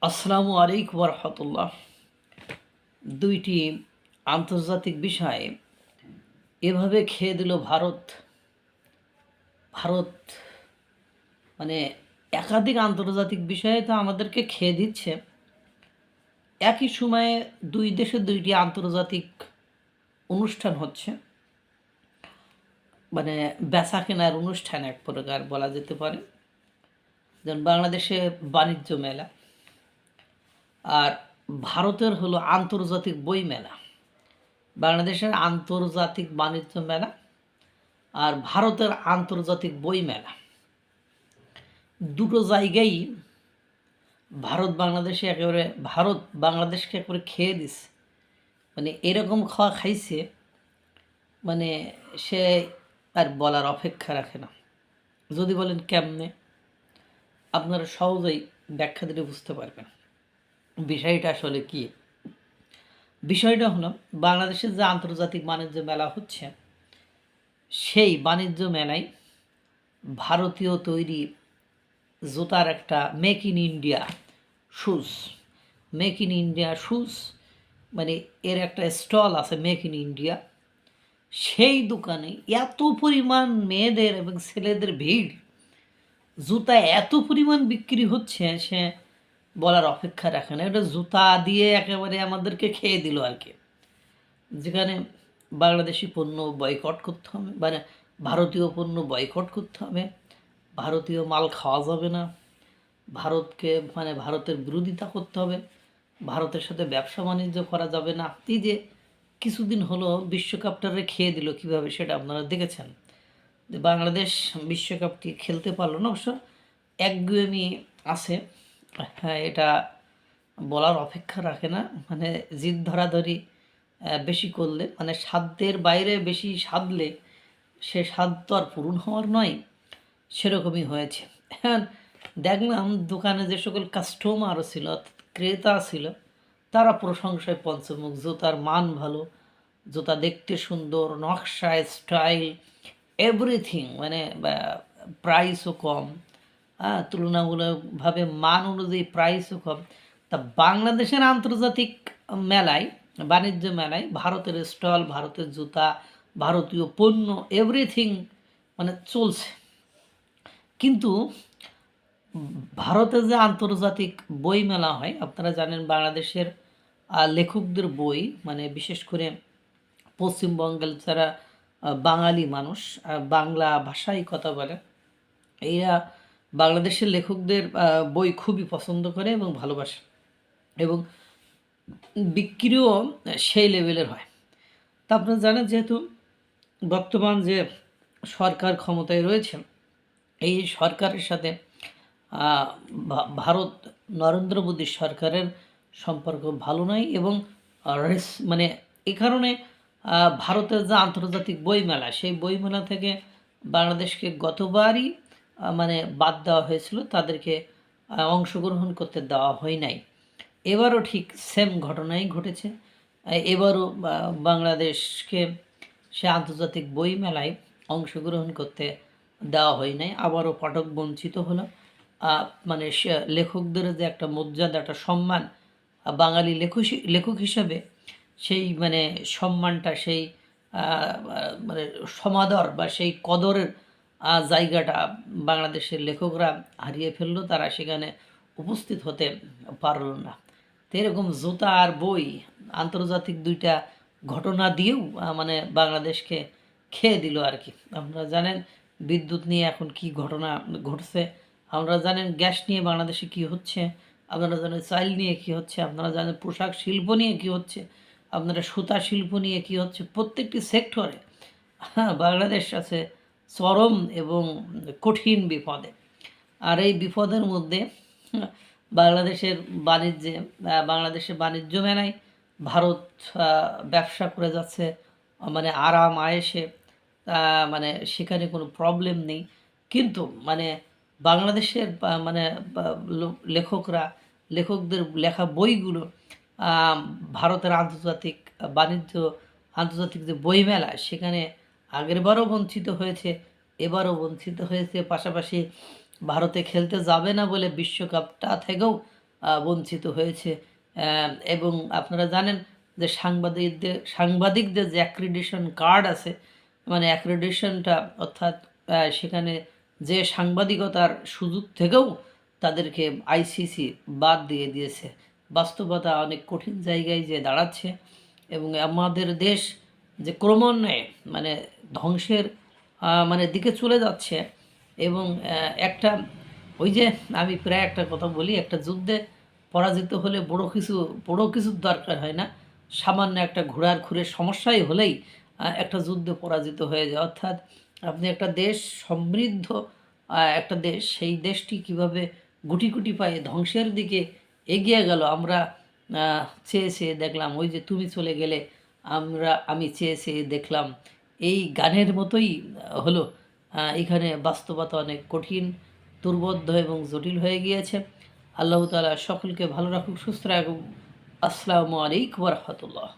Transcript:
আসসালামু আলাইকুম রহমতুল্লাহ। দুইটি আন্তর্জাতিক বিষয়ে এভাবে খেয়ে দিল ভারত। ভারত মানে একাধিক আন্তর্জাতিক বিষয়ে তো আমাদেরকে খেয়ে দিচ্ছে। একই সময়ে দুই দেশে দুইটি আন্তর্জাতিক অনুষ্ঠান হচ্ছে, মানে বেচা কেনার অনুষ্ঠান এক প্রকার বলা যেতে পারে। যেমন বাংলাদেশে বাণিজ্য মেলা, আর ভারতের হলো আন্তর্জাতিক বই মেলা। বাংলাদেশের আন্তর্জাতিক বাণিজ্য মেলা আর ভারতের আন্তর্জাতিক বই মেলা, দুটো জায়গায় ভারত বাংলাদেশকে একেবারে খেয়ে দিছে। মানে এরকম খাওয়া খাইছে, মানে সে আর বলার অপেক্ষা রাখে না। যদি বলেন কেমনে, আপনারা সহজেই ব্যাখ্যা দিলে বুঝতে পারবেন বিষয়টা আসলে কি। বিষয়টা হলো, বাংলাদেশের যে আন্তর্জাতিক বাণিজ্য মেলা হচ্ছে, সেই বাণিজ্য মেলায় ভারতীয় তৈরি জুতার একটা মেক ইন ইন্ডিয়া শুজ, মানে এর একটা স্টল আছে মেক ইন ইন্ডিয়া। সেই দোকানে এত পরিমাণ মেয়েদের এবং ছেলেদের ভিড়, জুতা এত পরিমাণ বিক্রি হচ্ছে, সে বলার অপেক্ষা রাখে না। এটা জুতা দিয়ে একেবারে আমাদেরকে খেয়ে দিল আর কি। যেখানে বাংলাদেশি পণ্য বয়কট করতে হবে, মানে ভারতীয় পণ্য বয়কট করতে হবে, ভারতীয় মাল খাওয়া যাবে না, ভারতকে মানে ভারতের বিরোধিতা করতে হবে, ভারতের সাথে ব্যবসা বাণিজ্য করা যাবে না। এই যে কিছুদিন হলো বিশ্বকাপটারে খেয়ে দিল কীভাবে, সেটা আপনারা দেখেছেন। যে বাংলাদেশ বিশ্বকাপটি খেলতে পারলো না, অবশ্য একগুয়েমি আছে, হ্যাঁ, এটা বলার অপেক্ষা রাখে না। মানে জিদ ধরাধরি বেশি করলে, মানে সাধ্যের বাইরে বেশি সাধলে সে স্বাদ তো আর পূরণ হওয়ার নয়, সেরকমই হয়েছে। হ্যাঁ, দেখলাম দোকানে যে সকল কাস্টমার ছিল, ক্রেতা ছিল, তারা প্রশংসায় পঞ্চমুখ। জুতার মান ভালো, জুতা দেখতে সুন্দর, নকশা, স্টাইল, এভরিথিং, মানে প্রাইসও কম, হ্যাঁ, তুলনামূলকভাবে মান অনুযায়ী প্রাইসও কম। তা বাংলাদেশের আন্তর্জাতিক মেলায়, বাণিজ্য মেলায় ভারতের স্টল, ভারতের জুতা, ভারতীয় পণ্য, এভরিথিং মানে চলছে। কিন্তু ভারতের যে আন্তর্জাতিক বই মেলা হয়, আপনারা জানেন বাংলাদেশের লেখকদের বই, মানে বিশেষ করে পশ্চিমবঙ্গের যারা বাঙালি মানুষ, বাংলা ভাষায় কথা বলে, এরা বাংলাদেশের লেখকদের বই খুবই পছন্দ করে এবং ভালোবাসে, এবং বিক্রিও সেই লেভেলের হয়। তা আপনারা জানেন, যেহেতু বর্তমান যে সরকার ক্ষমতায় রয়েছে, এই সরকারের সাথে ভারত নরেন্দ্র মোদী সরকারের সম্পর্ক ভালো নয়, এবং মানে এই কারণে ভারতের যে আন্তর্জাতিক বইমেলা, সেই বইমেলা থেকে বাংলাদেশকে গতবারই মানে বাদ দেওয়া হয়েছিল, তাদেরকে অংশগ্রহণ করতে দেওয়া হয় নাই। এবারও ঠিক সেম ঘটনাই ঘটেছে। এবারও বাংলাদেশকে সে আন্তর্জাতিক বই মেলায় অংশগ্রহণ করতে দেওয়া হয় নাই, আবারও পাঠক বঞ্চিত হলো। মানে লেখকদের যে একটা মর্যাদা, একটা সম্মান, বাঙালি লেখক হিসাবে সেই মানে সম্মানটা, সেই মানে সমাদর বা সেই কদরের জায়গাটা বাংলাদেশের লেখকরা হারিয়ে ফেললো, তারা সেখানে উপস্থিত হতে পারল না। তো এরকম জুতা আর বই আন্তর্জাতিক দুইটা ঘটনা দিয়েও মানে বাংলাদেশকে খেয়ে দিল আর কি। আপনারা জানেন বিদ্যুৎ নিয়ে এখন কি ঘটনা ঘটছে, আপনারা জানেন গ্যাস নিয়ে বাংলাদেশে কি হচ্ছে, আপনারা জানেন চাল নিয়ে কি হচ্ছে, আপনারা জানেন পোশাক শিল্প নিয়ে কি হচ্ছে, আপনারা সুতা শিল্প নিয়ে কি হচ্ছে। প্রত্যেকটি সেক্টরে বাংলাদেশ আছে চরম এবং কঠিন বিপদে। আর এই বিপদের মধ্যে বাংলাদেশের বাংলাদেশের বাণিজ্য মেলায় ভারত ব্যবসা করে যাচ্ছে, মানে আরাম আয়েসে, মানে সেখানে কোনো প্রবলেম নেই। কিন্তু মানে বাংলাদেশের মানে লেখকদের লেখা বইগুলো ভারতের আন্তর্জাতিক যে বইমেলা, সেখানে আগেরবারও বঞ্চিত হয়েছে, এবারও বঞ্চিত হয়েছে। পাশাপাশি ভারতে খেলতে যাবে না বলে বিশ্বকাপটা থেকেও বঞ্চিত হয়েছে। এবং আপনারা জানেন যে সাংবাদিকদের যে অ্যাক্রিডিটেশন কার্ড আছে, মানে অ্যাক্রিডিটেশনটা, অর্থাৎ সেখানে যে সাংবাদিকতার সুযোগ থেকেও তাদেরকে আইসিসি বাদ দিয়ে দিয়েছে। বাস্তবতা অনেক কঠিন জায়গায় যে দাঁড়াচ্ছে এবং আমাদের দেশ যে ক্রমান্বয়ে মানে ধ্বংসের মানে দিকে চলে যাচ্ছে। এবং একটা ওই যে আমি প্রায় একটা কথা বলি, একটা যুদ্ধে পরাজিত হলে বড় কিছুর দরকার হয় না, সামান্য একটা ঘোড়ার খুরের সমস্যাই হলেই একটা যুদ্ধে পরাজিত হয়ে যায়। অর্থাৎ আপনি একটা দেশ সমৃদ্ধ একটা দেশ, সেই দেশটি কিভাবে গুটি গুটি পায়ে ধ্বংসের দিকে এগিয়ে গেল আমরা চেয়ে চেয়ে দেখলাম। ওই যে তুমি চলে গেলে আমি চেয়ে চেয়ে দেখলাম, এই গানের মতোই হলো। এখানে বাস্তবতা অনেক কঠিন, দুর্বোধ্য এবং জটিল হয়ে গিয়েছে। আল্লাহ তাআলা সকলকে ভালো রাখুক, সুস্থ রাখুক। আসসালামু আলাইকুম ওয়া রাহমাতুল্লাহ।